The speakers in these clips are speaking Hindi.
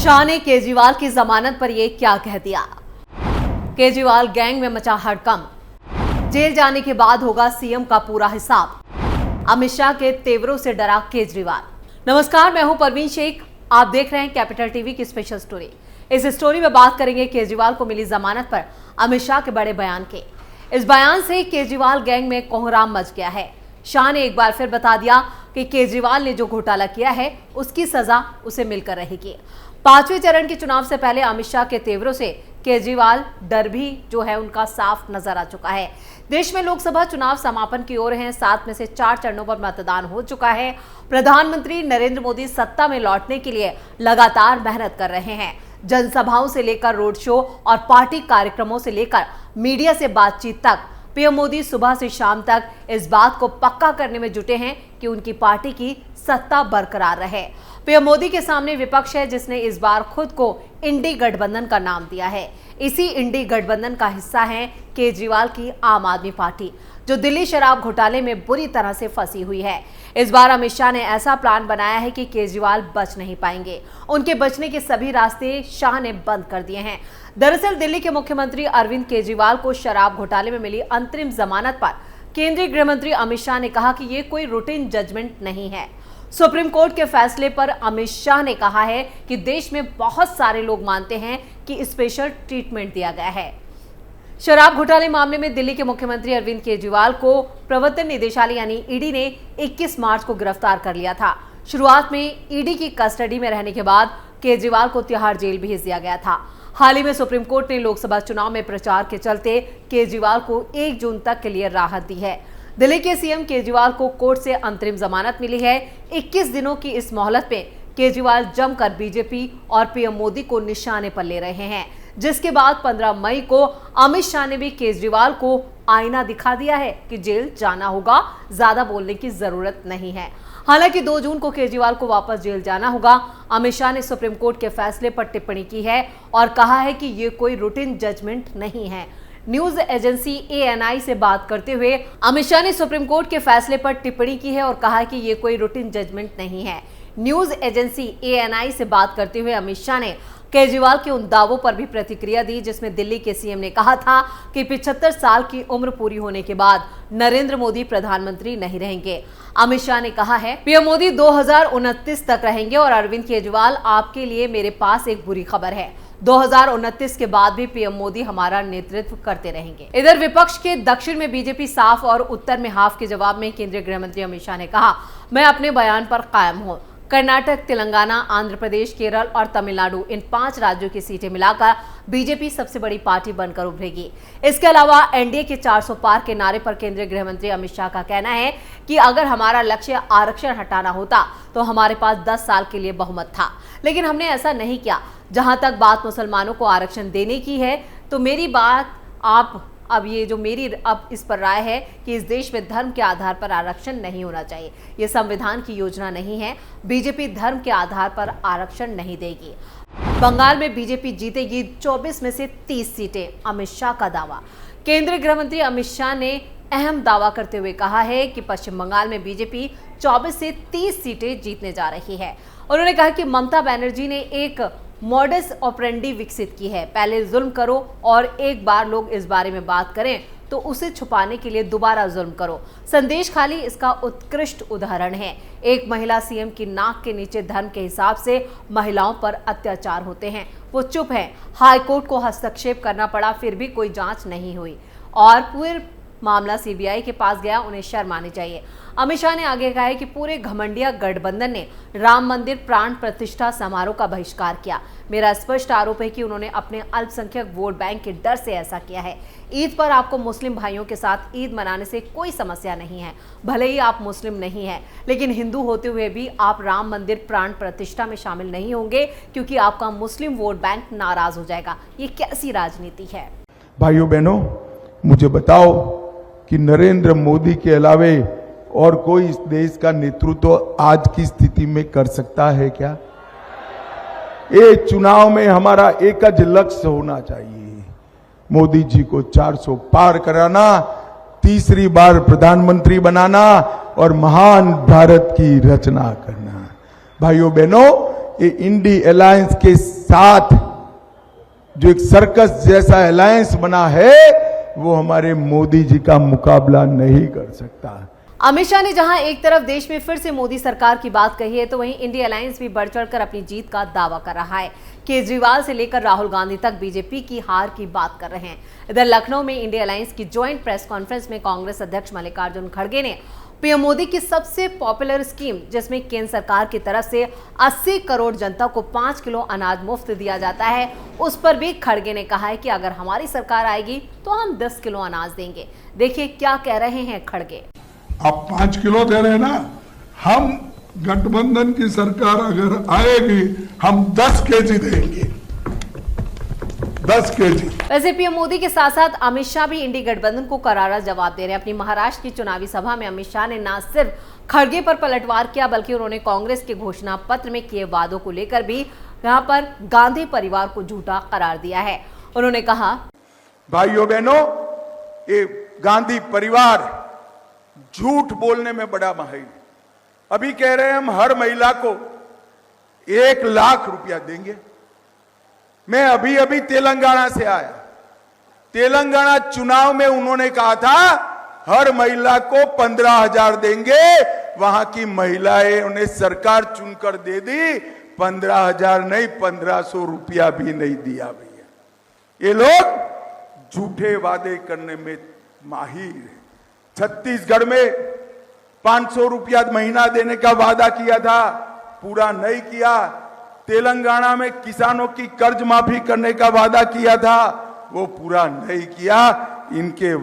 शाह ने केजरीवाल की जमानत पर ये क्या कह दिया। केजरीवाल गैंग में मचा हड़कंप, जेल जाने के बाद होगा सीएम का पूरा हिसाब। अमित शाह के तेवरों से डरा केजरीवाल। नमस्कार, मैं हूं परवीन शेख, आप देख रहे हैं कैपिटल टीवी की स्पेशल स्टोरी। इस स्टोरी में बात करेंगे केजरीवाल को मिली जमानत पर अमित शाह के बड़े बयान के। इस बयान से केजरीवाल गैंग में कोहराम मच गया है। शाह ने एक बार फिर बता दिया कि केजरीवाल ने जो घोटाला किया है उसकी सजा उसे मिलकर रहेगी। 5वें चरण के चुनाव से पहले अमित शाह के तेवरों से केजरीवाल डर भी जो है उनका साफ नजर आ चुका है। देश में लोकसभा चुनाव समापन की ओर हैं। 7 में से 4 चरणों पर मतदान हो चुका है। प्रधानमंत्री नरेंद्र मोदी सत्ता में लौटने के लिए लगातार मेहनत कर रहे हैं। जनसभाओं से लेकर रोड शो और पार्टी कार्यक्रमों से लेकर मीडिया से बातचीत तक पीएम मोदी सुबह से शाम तक इस बात को पक्का करने में जुटे हैं कि उनकी पार्टी की सत्ता बरकरार रहे। पीएम मोदी के सामने विपक्ष है जिसने इस बार खुद को इंडी गठबंधन का नाम दिया है। इसी इंडी गठबंधन का हिस्सा है केजरीवाल की आम आदमी पार्टी, जो दिल्ली शराब घोटाले में बुरी तरह से फंसी हुई है। इस बार अमित शाह ने ऐसा प्लान बनाया है कि केजरीवाल बच नहीं पाएंगे। उनके बचने के सभी रास्ते शाह ने बंद कर दिए हैं। दरअसल दिल्ली के मुख्यमंत्री अरविंद केजरीवाल को शराब घोटाले में मिली अंतरिम जमानत पर केंद्रीय गृह मंत्री अमित शाह ने कहा कि ये कोई रूटीन जजमेंट नहीं है। सुप्रीम कोर्ट के फैसले पर अमित शाह ने कहा है कि देश में बहुत सारे लोग मानते हैं कि स्पेशल ट्रीटमेंट दिया गया है। शराब घोटाले मामले में दिल्ली के मुख्यमंत्री अरविंद केजरीवाल को प्रवर्तन निदेशालय यानी ईडी ने 21 मार्च को गिरफ्तार कर लिया था। शुरुआत में ईडी की कस्टडी में रहने के बाद केजरीवाल को तिहाड़ जेल भेज दिया गया था। हाल ही में सुप्रीम कोर्ट ने लोकसभा चुनाव में प्रचार के चलते केजरीवाल को 1 जून तक के लिए राहत दी है। दिल्ली के सीएम केजरीवाल को कोर्ट से अंतरिम जमानत मिली है। 21 दिनों की इस मोहलत में केजरीवाल जमकर बीजेपी और पीएम मोदी को निशाने पर ले रहे हैं, जिसके बाद 15 मई को अमित शाह ने भी केजरीवाल को आईना दिखा दिया है कि जेल जाना होगा, ज्यादा बोलने की जरूरत नहीं है। हालांकि 2 जून को केजरीवाल को वापस जेल जाना होगा। अमित शाह ने सुप्रीम कोर्ट के फैसले पर टिप्पणी की है और कहा है कि ये कोई रूटीन जजमेंट नहीं है। न्यूज एजेंसी ANI से बात करते हुए अमित शाह ने सुप्रीम कोर्ट के फैसले पर टिप्पणी की है और कहा है कि ये कोई रूटीन जजमेंट नहीं है। न्यूज एजेंसी ANI से बात करते हुए अमित शाह ने केजरीवाल के उन दावों पर भी प्रतिक्रिया दी जिसमें दिल्ली के सीएम ने कहा था कि 75 साल की उम्र पूरी होने के बाद नरेंद्र मोदी प्रधानमंत्री नहीं रहेंगे। अमित शाह ने कहा है पीएम मोदी 2029 तक रहेंगे और अरविंद केजरीवाल, आपके लिए मेरे पास एक बुरी खबर है। 2029 के बाद भी पीएम मोदी हमारा नेतृत्व करते रहेंगे। इधर विपक्ष के दक्षिण में बीजेपी साफ और उत्तर में हाफ के जवाब में केंद्रीय गृह मंत्री अमित शाह ने कहा, मैं अपने बयान पर कायम हूं। कर्नाटक, तेलंगाना, आंध्र प्रदेश, केरल और तमिलनाडु, इन 5 राज्यों की सीटें मिलाकर बीजेपी सबसे बड़ी पार्टी बनकर उभरेगी। इसके अलावा एनडीए के 400 पार के नारे पर केंद्रीय गृह मंत्री अमित शाह का कहना है कि अगर हमारा लक्ष्य आरक्षण हटाना होता तो हमारे पास 10 साल के लिए बहुमत था, लेकिन हमने ऐसा नहीं किया। जहां तक बात मुसलमानों को आरक्षण देने की है तो मेरी बात अब ये जो मेरी अब इस पर राय है कि इस देश में धर्म के आधार पर आरक्षण नहीं होना चाहिए। ये संविधान की योजना नहीं है। बीजेपी धर्म के आधार पर आरक्षण नहीं देगी। बंगाल में बीजेपी जीतेगी 24 में से 30 सीटें, अमित शाह का दावा। केंद्रीय गृह मंत्री अमित शाह ने अहम दावा करते हुए कहा है कि पश्चिम बंगाल में बीजेपी 24 से 30 सीटें जीतने जा रही है। उन्होंने कहा कि ममता बनर्जी ने एक मॉडस ऑपरेंडी विकसित की है, पहले जुल्म करो और एक बार लोग इस बारे में बात करें तो उसे छुपाने के लिए दोबारा जुल्म करो। संदेश खाली इसका उत्कृष्ट उदाहरण है। एक महिला सीएम की नाक के नीचे धर्म के हिसाब से महिलाओं पर अत्याचार होते हैं, वो चुप है। हाईकोर्ट को हस्तक्षेप करना पड़ा, फिर भी कोई जांच नहीं हुई और पूरे मामला CBI के पास गया, उन्हें शर्म आनी चाहिए। अमित शाह ने आगे कहा है कि पूरे घमंडिया गठबंधन ने राम मंदिर प्राण प्रतिष्ठा समारोह का बहिष्कार किया। मेरा स्पष्ट आरोप है कि उन्होंने अपने अल्पसंख्यक वोट बैंक के डर से ऐसा किया है। ईद पर आपको मुस्लिम भाइयों के साथ ईद मनाने से कोई समस्या नहीं है, भले ही आप मुस्लिम नहीं हैं, लेकिन हिंदू होते हुए भी आप राम मंदिर प्राण प्रतिष्ठा में शामिल नहीं होंगे क्योंकि आपका मुस्लिम वोट बैंक नाराज हो जाएगा। ये कैसी राजनीति है? भाइयों बहनों, मुझे बताओ कि नरेंद्र मोदी के अलावे और कोई इस देश का नेतृत्व आज की स्थिति में कर सकता है क्या? ये चुनाव में हमारा एक ज लक्ष्य होना चाहिए, मोदी जी को 400 पार कराना, तीसरी बार प्रधानमंत्री बनाना और महान भारत की रचना करना। भाइयों बहनों, ये इंडी अलायंस के साथ जो एक सर्कस जैसा अलायंस बना है, वो हमारे मोदी जी का मुकाबला नहीं कर सकता। अमित शाह ने जहां एक तरफ देश में फिर से मोदी सरकार की बात कही है, तो वहीं इंडिया अलायंस भी बढ़ चढ़कर अपनी जीत का दावा कर रहा है। केजरीवाल से लेकर राहुल गांधी तक बीजेपी की हार की बात कर रहे हैं। इधर लखनऊ में इंडिया अलायंस की ज्वाइंट प्रेस कॉन्फ्रेंस में कांग्रेस अध्यक्ष मल्लिकार्जुन खड़गे ने पीएम मोदी की सबसे पॉपुलर स्कीम, जिसमें केंद्र सरकार की तरफ से 80 करोड़ जनता को 5 किलो अनाज मुफ्त दिया जाता है, उस पर भी खड़गे ने कहा है कि अगर हमारी सरकार आएगी तो हम 10 किलो अनाज देंगे। देखिए क्या कह रहे हैं खड़गे। आप 5 किलो दे रहे हैं ना, हम गठबंधन की सरकार अगर आएगी हम 10 केजी देंगे, 10 केजी। वैसे पीएम मोदी के साथ साथ अमित शाह भी इंडी गठबंधन को करारा जवाब दे रहे हैं। अपनी महाराष्ट्र की चुनावी सभा में अमित शाह ने न सिर्फ खड़गे पर पलटवार किया, बल्कि उन्होंने कांग्रेस के घोषणा पत्र में किए वादों को लेकर भी यहाँ पर गांधी परिवार को झूठा करार दिया है। उन्होंने कहा, भाइयों बहनों, ये गांधी परिवार झूठ बोलने में बड़ा माहिर है। अभी कह रहे हैं हम हर महिला को 1 लाख रुपया देंगे। मैं अभी अभी तेलंगाना से आया। तेलंगाना चुनाव में उन्होंने कहा था हर महिला को 15,000 देंगे। वहां की महिलाएं उन्हें सरकार चुनकर दे दी, 15,000 नहीं 1,500 रुपया भी नहीं दिया भैया। ये लोग झूठे वादे करने में माहिर है। छत्तीसगढ़ में 500 रुपया महीना देने का वादा किया था, पूरा नहीं किया। तेलंगाना में किसानों की कर्ज माफी करने का वादा किया था, वो पूरा नहीं किया। इनके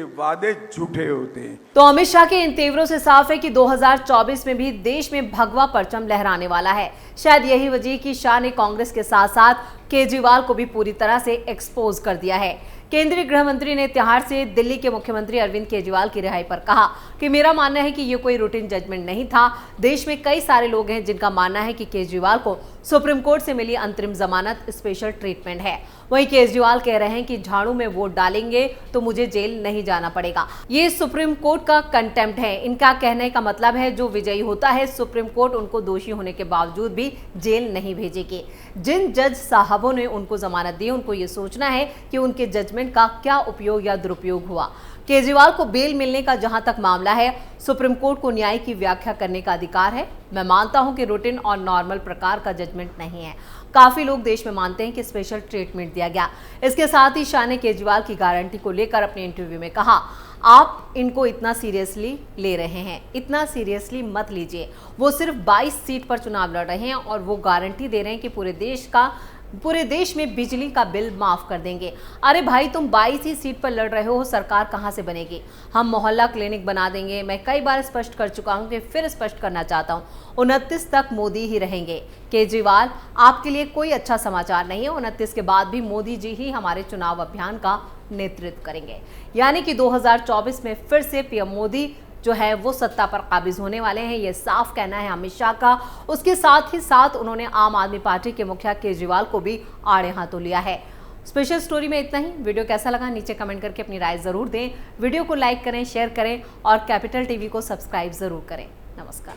वादे झूठे होते हैं। तो अमित शाह के इन तेवरों से साफ है कि 2024 में भी देश में भगवा परचम लहराने वाला है। शायद यही वजह कि शाह ने कांग्रेस के साथ साथ केजरीवाल को भी पूरी तरह से एक्सपोज कर दिया है। केंद्रीय गृह मंत्री ने तिहाड़ से दिल्ली के मुख्यमंत्री अरविंद केजरीवाल की रिहाई पर कहा कि मेरा मानना है कि ये कोई रूटीन जजमेंट नहीं था। देश में कई सारे लोग हैं जिनका मानना है कि केजरीवाल को सुप्रीम कोर्ट से मिली अंतरिम जमानत स्पेशल ट्रीटमेंट है। वहीं केजरीवाल कह रहे हैं कि झाड़ू में वोट डालेंगे तो मुझे जेल नहीं जाना पड़ेगा। ये सुप्रीम कोर्ट का कंटेम्प्ट है। इनका कहने का मतलब है जो विजयी होता है सुप्रीम कोर्ट उनको दोषी होने के बावजूद भी जेल नहीं भेजेगी। जिन जज साहबों ने उनको जमानत दी, उनको ये सोचना है कि उनके जजमेंट का क्या उपयोग या दुरुपयोग हुआ। केजरीवाल को बेल मिलने का जहां तक मामला है, सुप्रीम कोर्ट को न्याय की व्याख्या करने का अधिकार है। मैं मानता हूं कि रूटीन और नॉर्मल प्रकार का जजमेंट नहीं है। काफी लोग देश में मानते हैं कि स्पेशल ट्रीटमेंट दिया गया। इसके साथ ही शाह ने केजरीवाल की गारंटी को लेकर अपने इंटरव्यू में कहा, आप इनको इतना सीरियसली ले रहे हैं, इतना सीरियसली मत लीजिए। वो सिर्फ 22 सीट पर चुनाव लड़ रहे हैं और वो गारंटी दे रहे हैं कि पूरे देश में बिजली का बिल माफ कर देंगे। अरे भाई, तुम 22 ही सीट पर लड़ रहे हो, सरकार कहां से बनेगी? हम मोहल्ला क्लिनिक बना देंगे। मैं कई बार स्पष्ट कर चुका हूं कि फिर स्पष्ट करना चाहता हूं, 29 तक मोदी ही रहेंगे। केजरीवाल, आपके लिए कोई अच्छा समाचार नहीं है। 29 के बाद भी मोदी जी ही हमारे चुनाव अभियान का नेतृत्व करेंगे। यानी कि 2024 में फिर से पीएम मोदी जो है वो सत्ता पर काबिज होने वाले हैं, ये साफ कहना है अमित शाह का। उसके साथ ही साथ उन्होंने आम आदमी पार्टी के मुखिया केजरीवाल को भी आड़े हाथों लिया है। स्पेशल स्टोरी में इतना ही। वीडियो कैसा लगा नीचे कमेंट करके अपनी राय जरूर दें। वीडियो को लाइक करें, शेयर करें और कैपिटल टीवी को सब्सक्राइब जरूर करें। नमस्कार।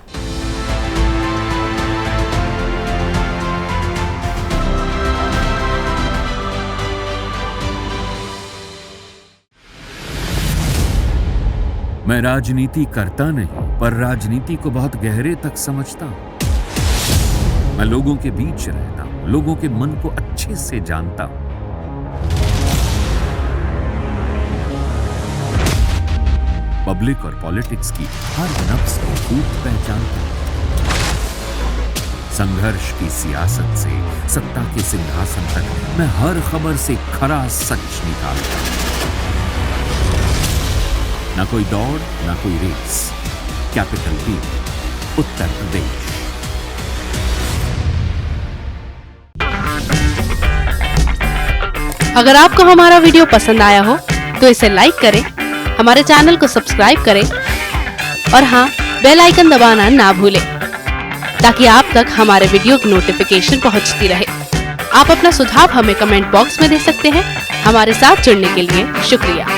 मैं राजनीति करता नहीं, पर राजनीति को बहुत गहरे तक समझता हूं। मैं लोगों के बीच रहता हूं, लोगों के मन को अच्छे से जानता हूं। पब्लिक और पॉलिटिक्स की हर नब्ज को खूब पहचानता हूं। संघर्ष की सियासत से सत्ता के सिंहासन तक मैं हर खबर से खरा सच निकालता हूं। ना कोई दौड़, ना कोई race. Capital TV, Uttar Pradesh. अगर आपको हमारा वीडियो पसंद आया हो तो इसे लाइक करें, हमारे चैनल को सब्सक्राइब करें और हाँ, बेल आइकन दबाना ना भूलें ताकि आप तक हमारे वीडियो की नोटिफिकेशन पहुंचती रहे। आप अपना सुझाव हमें कमेंट बॉक्स में दे सकते हैं। हमारे साथ जुड़ने के लिए शुक्रिया।